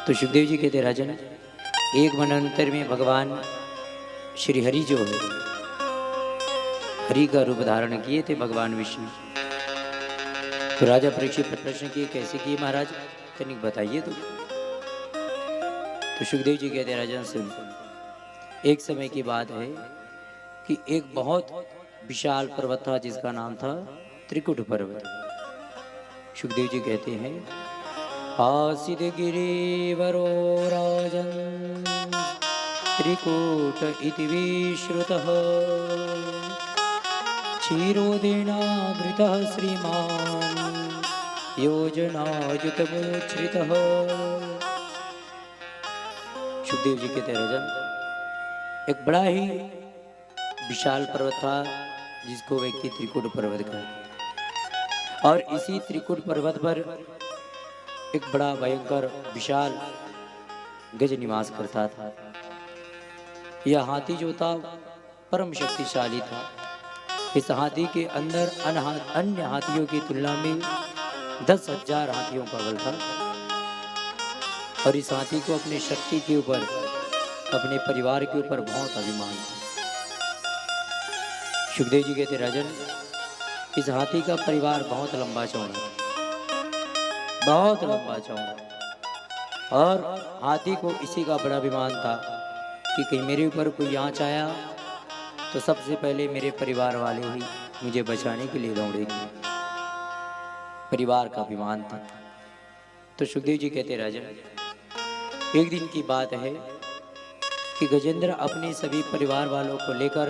तो सुखदेव जी कहते राजन, एक वनांतर में भगवान श्री हरि जो है, हरि का रूप धारण किए थे भगवान विष्णु। तो राजा परीक्षित प्रश्न किए, कैसे किए महाराज, तनिक बताइए। तो सुखदेव जी कहते राजन सुन, एक समय की बात है कि एक बहुत विशाल पर्वत था जिसका नाम था त्रिकुट पर्वत। सुखदेव जी कहते हैं, आसिद गिरिवरो राजन त्रिकूट इति विश्रुतः क्षीरोदेनावृतः श्रीमान् योजनायुतमुच्छ्रितः। सुखदेव जी कहते राजन, एक बड़ा ही विशाल पर्वत था जिसको व्यक्ति त्रिकुट पर्वत कहते, और इसी त्रिकुट पर्वत पर एक बड़ा भयंकर विशाल गज निवास करता था। यह हाथी जो था परम शक्तिशाली था। इस हाथी के अंदर अन्य हाथियों की तुलना में 10,000 हाथियों का बल था, और इस हाथी को अपनी शक्ति के ऊपर, अपने परिवार के ऊपर बहुत अभिमान था। सुखदेव जी कहते राजन, इस हाथी का परिवार बहुत लंबा चौड़ा, बहुत लंबा चौड़ा, और हाथी को इसी का बड़ा अभिमान था कि कहीं मेरे ऊपर कोई आंच आया तो सबसे पहले मेरे परिवार वाले ही मुझे बचाने के लिए दौड़ेंगे। परिवार का अभिमान था। तो सुखदेव जी कहते राजन, एक दिन की बात है कि गजेंद्र अपने सभी परिवार वालों को लेकर,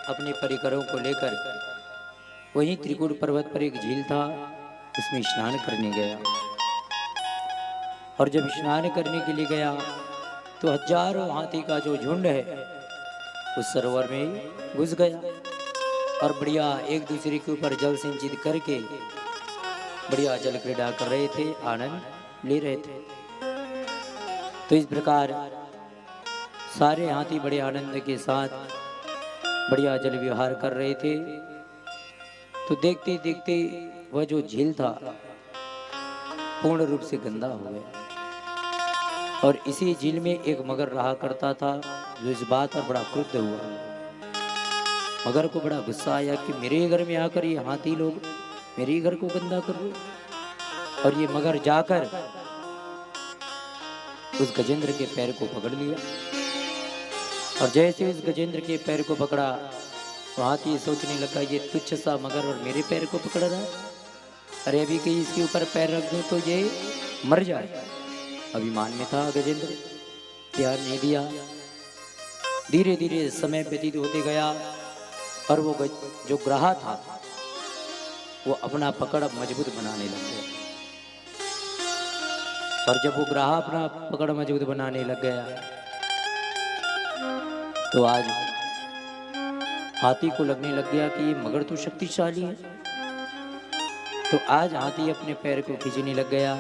अपने परिकरों को लेकर वहीं त्रिकुट पर्वत पर एक झील था, उसमें स्नान करने गया। और जब स्नान करने के लिए गया तो हजारों हाथी का जो झुंड है उस सरोवर में घुस गया, और बढ़िया एक दूसरे के ऊपर जल सिंचित करके बढ़िया जल क्रीड़ा कर रहे थे, आनंद ले रहे थे। तो इस प्रकार सारे हाथी बड़े आनंद के साथ बढ़िया जल विहार कर रहे थे। तो देखते देखते वह जो झील था पूर्ण रूप से गंदा हो गया, और इसी झील में एक मगर रहा करता था जो इस बात पर बड़ा क्रुद्ध हुआ। मगर को बड़ा गुस्सा आया कि मेरे घर में आकर ये हाथी लोग मेरे घर को गंदा कर रहे। और ये मगर जाकर उस गजेंद्र के पैर को पकड़ लिया, और जैसे उस गजेंद्र के पैर को पकड़ा तो हाथी सोचने लगा, ये तुच्छ सा मगर और मेरे पैर को पकड़ रहा है, अरे अभी कहीं इसके ऊपर पैर रख दूं तो ये मर जाए। अभिमान में था गजेंद्र, ध्यान नहीं दिया। धीरे धीरे समय व्यतीत होते गया, और वो जो ग्राह था वो अपना पकड़ मजबूत बनाने लग गया। और जब वो ग्राह अपना पकड़ मजबूत बनाने लग गया तो आज हाथी को लगने लग गया कि ये मगर तो शक्तिशाली है। तो आज हाथी अपने पैर को खींचने लग गया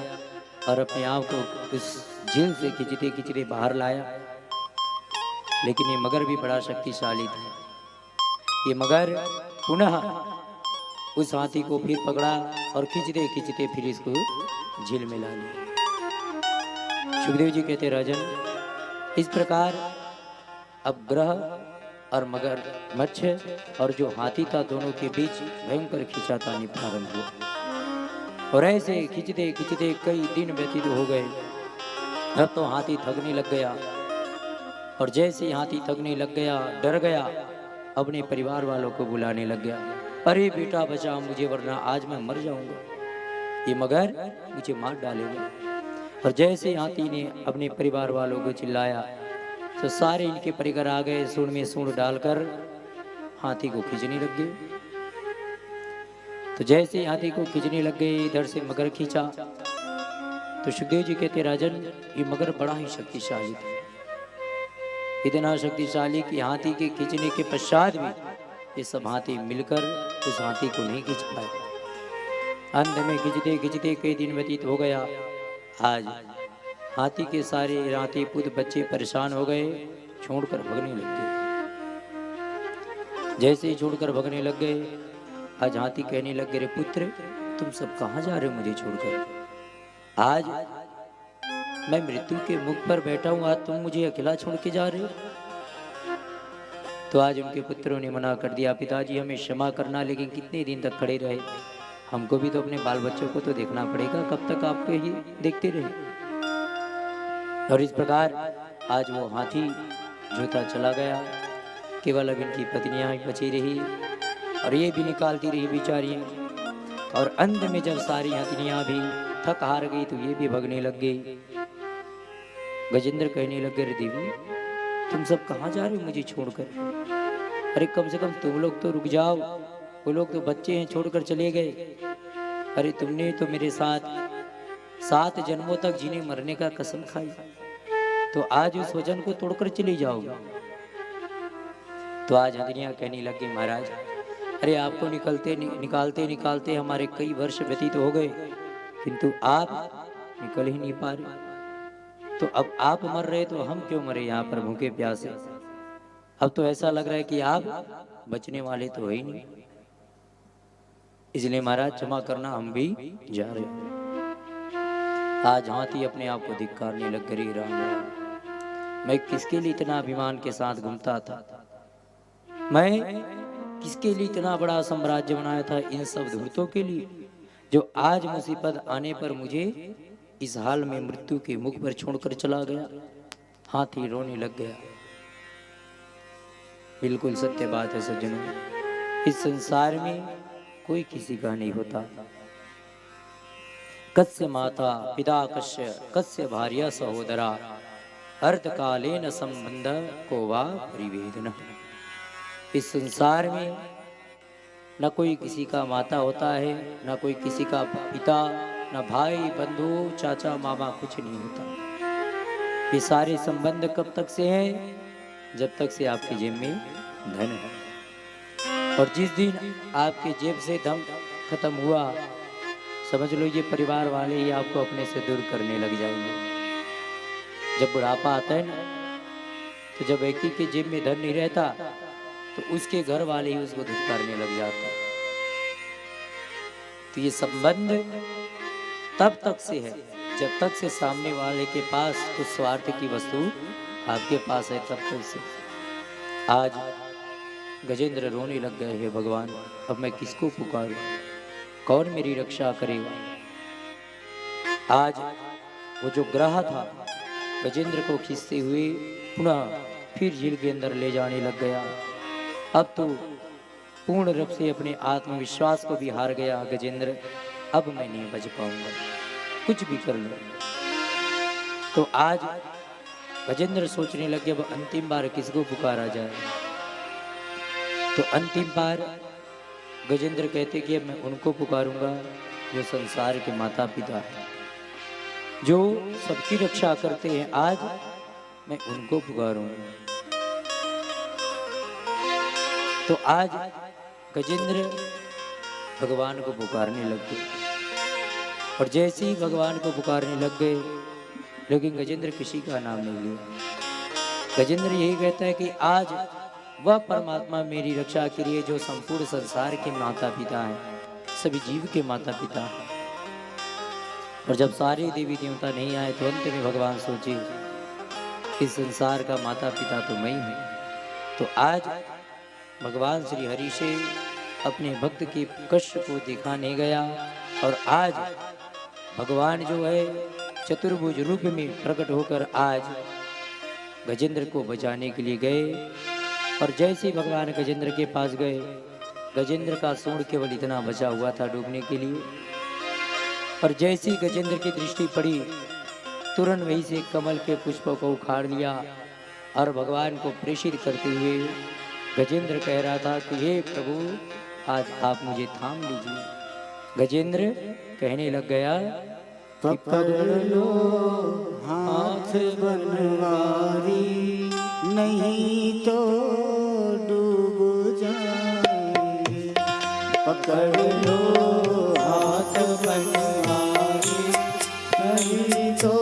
और अपने आप को उस झील से खींचते खींचते बाहर लाया। लेकिन ये मगर भी बड़ा शक्तिशाली था। ये मगर पुनः उस हाथी को फिर पकड़ा और खींचते खींचते फिर इसको झील में ला लिया। सुखदेव जी कहते राजन, इस प्रकार अब ग्रह और मगर मच्छ और जो हाथी था दोनों के बीच भयंकर खींचातानी प्रारंभ हुआ, और ऐसे खींचते खींचते कई दिन व्यतीत हो गए। अब तो हाथी थकने लग गया, और जैसे हाथी थकने लग गया, डर गया, अपने परिवार वालों को बुलाने लग गया, अरे बेटा बचा मुझे वरना आज मैं मर जाऊंगा, ये मगर मुझे मार डालेगा। और जैसे हाथी ने अपने परिवार वालों को चिल्लाया तो सारे इनके परिकर आ गए, सूंड में सूंड डालकर हाथी को खींचने लग गए। तो जैसे हाथी को खींचने लग गए, इधर से मगर खींचा। तो सुखदेव जी कहते राजन, ये मगर बड़ा ही शक्तिशाली था, इतना शक्तिशाली कि हाथी के खींचने के पश्चात भी ये सब हाथी मिलकर उस हाथी को नहीं खींच पाए। अंत में खींचते खींचते कई दिन व्यतीत हो गया। आज हाथी के सारे हाथी पुत्र बच्चे परेशान हो गए, छोड़कर भगने लग गए। जैसे ही छोड़कर भगने लग गए, आज हाथी कहने लग गए, पुत्र तुम सब कहाँ जा रहे हो मुझे छोड़कर। आज मैं मृत्यु के मुख पर बैठा हूँ, आज तुम मुझे अकेला छोड़ के जा रहे हो। तो आज उनके पुत्रों ने मना कर दिया, पिताजी हमें क्षमा करना, लेकिन कितने दिन तक खड़े रहे, हमको भी तो अपने बाल बच्चों को तो देखना पड़ेगा, कब तक आपको ही देखते रहे। और इस प्रकार आज वो हाथी जूता चला गया, केवल अब इनकी पत्नियां ही बची रही और ये भी निकालती रही बेचारियां। और अंत में जब सारी हथनियां भी थक हार गई तो ये भी भगने लग गई। गजेंद्र कहने लगे, रे देवी तुम सब कहाँ जा रहे हो मुझे छोड़कर? अरे कम से कम तुम लोग तो रुक जाओ, वो लोग तो बच्चे हैं, छोड़कर चले गए। अरे तुमने तो मेरे साथ 7 जन्मों तक जीने मरने का कसम खाई, तो आज उस वचन को तोड़कर चले जाओगे। तो आज हथनियां कहने लगी, महाराज अरे आपको निकालते निकालते हमारे कई वर्ष व्यतीत हो गए, किंतु आप निकल ही नहीं पा रहे। तो अब आप मर रहे तो हम क्यों मरे यहाँ पर भूखे प्यासे? अब तो ऐसा लग रहा है कि आप बचने वाले तो है ही नहीं, इसलिए महाराज क्षमा करना, हम भी जा रहे हैं। आज हाथी अपने आप को धिक्कारने लग गई, राम राम मैं किसके लिए इतना अभिमान के साथ घूमता था, मैं किसके लिए इतना बड़ा साम्राज्य बनाया था, इन सब धूर्तों के लिए, जो आज मुसीबत आने पर मुझे इस हाल में मृत्यु के मुख पर छोड़कर चला गया। हाथी रोने लग गया। बिल्कुल सत्य बात है सज्जनों, इस संसार में कोई किसी का नहीं होता। कस्य माता पिता कस्य भार्या सहोदरा, अर्धकालेन संबंध को वा परिवेदन। इस संसार में न कोई किसी का माता होता है, न कोई किसी का पिता, न भाई बंधु चाचा मामा, कुछ नहीं होता। ये सारे संबंध कब तक से हैं? जब तक से आपकी जेब में धन है। और जिस दिन आपके जेब से धन खत्म हुआ, समझ लो ये परिवार वाले ही आपको अपने से दूर करने लग जाएंगे। जब बुढ़ापा आता है ना, तो जब व्यक्ति के जेब में धन नहीं रहता तो उसके घर वाले ही उसको धिक्कारने लग जाता है। तो ये संबंध तब तक से है जब तक से सामने वाले के पास कुछ स्वार्थ की वस्तु आपके पास है, तब तक से। आज गजेंद्र रोने लग गए, हे भगवान अब मैं किसको पुकारूं, कौन मेरी रक्षा करेगा? आज वो जो ग्रह था गजेंद्र को खींचते हुए पुनः फिर झील के अंदर ले जाने लग गया। अब तो पूर्ण रूप से अपने आत्मविश्वास को भी हार गया गजेंद्र, अब मैं नहीं बच पाऊंगा, कुछ भी कर लो। तो आज गजेंद्र सोचने लगे अब अंतिम बार किसको पुकारा जाए। तो अंतिम बार गजेंद्र कहते कि अब मैं उनको पुकारूंगा जो संसार के माता पिता हैं, जो सबकी रक्षा करते हैं, आज मैं उनको पुकारूंगा। तो आज गजेंद्र भगवान को पुकारने लग गए, और जैसे ही भगवान को पुकारने लग गए, लेकिन गजेंद्र किसी का नाम नहीं लिया। गजेंद्र यही कहता है कि आज वह परमात्मा मेरी रक्षा के लिए जो संपूर्ण संसार के माता पिता हैं, सभी जीव के माता पिता हैं। और जब सारे देवी देवता नहीं आए तो अंत में भगवान सोचे इस संसार का माता पिता तो मैं ही हूँ। तो आज भगवान श्री हरि से अपने भक्त के कष्ट को दिखाने गया, और आज भगवान जो है चतुर्भुज रूप में प्रकट होकर आज गजेंद्र को बचाने के लिए गए। और जैसे भगवान गजेंद्र के पास गए, गजेंद्र का सूंड केवल इतना बचा हुआ था डूबने के लिए, और जैसी गजेंद्र की दृष्टि पड़ी तुरंत वहीं से कमल के पुष्पों को उखाड़ लिया और भगवान को प्रेषित करते हुए गजेंद्र कह रहा था कि हे प्रभु आज आप मुझे थाम लीजिए। गजेंद्र कहने लग गया, पकड़ लो हाथ बनवारी, नहीं तो डूब जाएंगे। पकड़ लो हाथ बनवारी, नहीं तो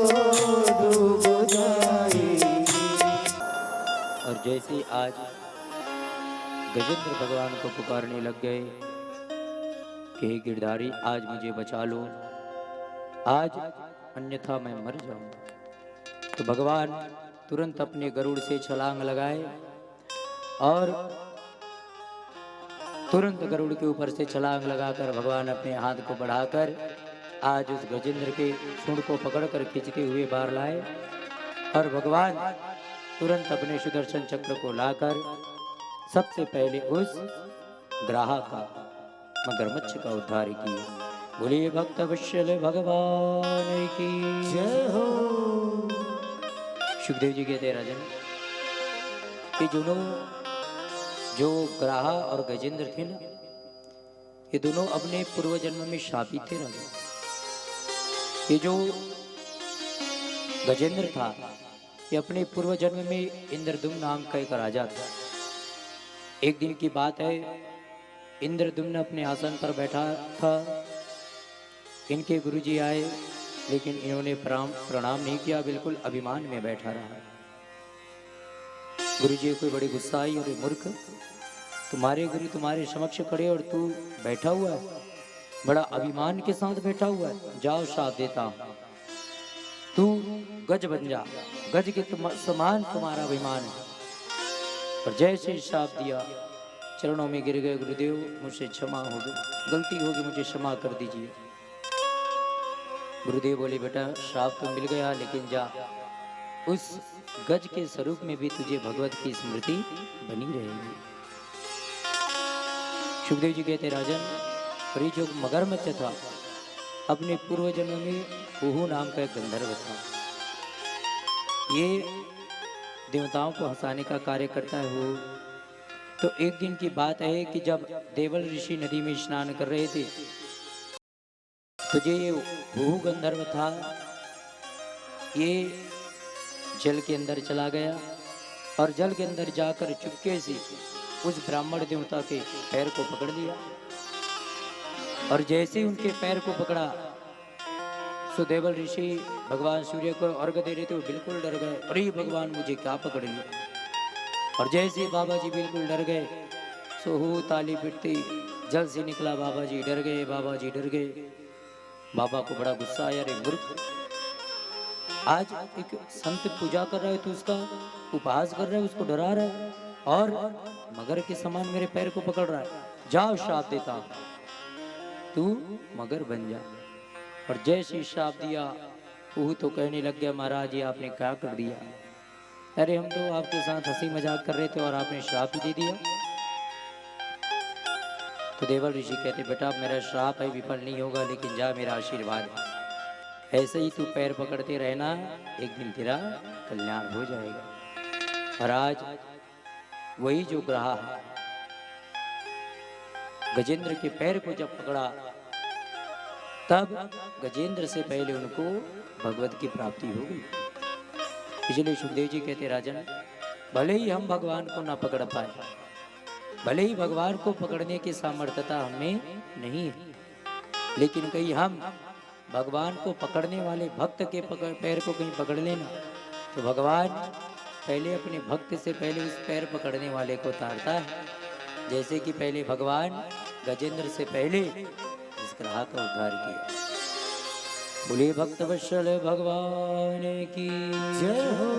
डूब जाएंगे। और जैसे आज गजेंद्र भगवान को पुकारने लग गए कि हे गिरधारी आज मुझे बचा लो, आज अन्यथा मैं मर जाऊंगा। तो भगवान तुरंत अपने गरुड़ से छलांग लगाए और तुरंत गरुड़ के ऊपर से छलांग लगाकर भगवान अपने हाथ को बढ़ाकर आज उस गजेंद्र के सूंड को पकड़कर खींचते हुए बाहर लाए और भगवान तुरंत अपने सुदर्शन चक्र को लाकर सबसे पहले उस ग्राह का मगरमच्छ का उद्धार किया। बोलिए भक्त वत्सल भगवान की जय हो। सुखदेव जी कहते राजन कि जो ग्राह और गजेंद्र थे ना, ये दोनों अपने पूर्व जन्म में शापित थे राजा। ये जो गजेंद्र था ये अपने पूर्व जन्म में इंद्रदुम्न नाम का एक राजा था। एक दिन की बात है, इंद्रदुम्न अपने आसन पर बैठा था। इनके गुरुजी आए लेकिन इन्होंने प्रणाम नहीं किया, बिल्कुल अभिमान में बैठा रहा। गुरुजी को बड़ी गुस्सा आई, और मूर्ख, तुम्हारे गुरु तुम्हारे समक्ष खड़े और तू बैठा हुआ है, बड़ा अभिमान के साथ बैठा हुआ है। जाओ श्राप देता हूं, तू गज बन जा, गज के समान तुम्हारा अभिमान है। और जैसे श्राप दिया चरणों में गिर गए, गुरुदेव मुझसे क्षमा हो गई, गलती होगी, मुझे क्षमा कर दीजिए। गुरुदेव बोले बेटा श्राप तो मिल गया, लेकिन जा, उस गज के स्वरूप में भी तुझे भगवत की स्मृति बनी रहेगी। सुखदेव जी कहते राजन, और ये जो मगरमच्छ था अपने पूर्व जन्म में कुहू नाम का एक गंधर्व था। ये देवताओं को हंसाने का कार्य करता है। वो तो एक दिन की बात है कि जब देवल ऋषि नदी में स्नान कर रहे थे तो जो ये कुहू गंधर्व था ये जल के अंदर चला गया और जल के अंदर जाकर चुपके से उस ब्राह्मण देवता के पैर को पकड़ लिया। और जैसे ही उनके पैर को पकड़ा सो देवल ऋषि भगवान सूर्य को अर्घ्य दे रहे थे, वो बिल्कुल डर गए, अरे भगवान मुझे क्या पकड़ लिया। और जैसे बाबा जी बिल्कुल डर गए सो हो ताली पिटती जल से निकला, बाबा जी डर गए, बाबा जी डर गए। बाबा को बड़ा गुस्सा आया, अरे मूर्ख, आज एक संत पूजा कर रहा है, तो उसका उपहास कर रहा है, उसको डरा रहा है, और मगर के समान मेरे पैर को पकड़ रहा है। जाओ श्राप देता हूं, तू मगर बन जा। और जैसे श्राप दिया वो तो कहने लग गया, महाराज ये आपने क्या कर दिया, अरे हम तो आपके साथ हंसी मजाक कर रहे थे और आपने श्राप ही दे दिया। तो देवल ऋषि कहते बेटा मेरा श्राप है विफल नहीं होगा, लेकिन जा मेरा आशीर्वाद है, ऐसे ही तू पैर पकड़ते रहना, एक दिन तेरा कल्याण हो जाएगा। और आज वही जो ग्राह गजेंद्र के पैर को जब पकड़ा तब गजेंद्र से पहले उनको भगवत की प्राप्ति हो गई। इसलिए सुखदेव जी कहते राजन, भले ही हम भगवान को ना पकड़ पाए, भले ही भगवान को पकड़ने की सामर्थ्यता हमें नहीं है, लेकिन कहीं हम भगवान को पकड़ने वाले भक्त के पैर को कहीं पकड़ लेना तो भगवान पहले अपने भक्त से पहले उस पैर पकड़ने वाले को उतारता है। जैसे कि पहले भगवान गजेंद्र से पहले इस ग्राह का उद्धार किया। बोले भक्त वत्सल भगवान की जय हो।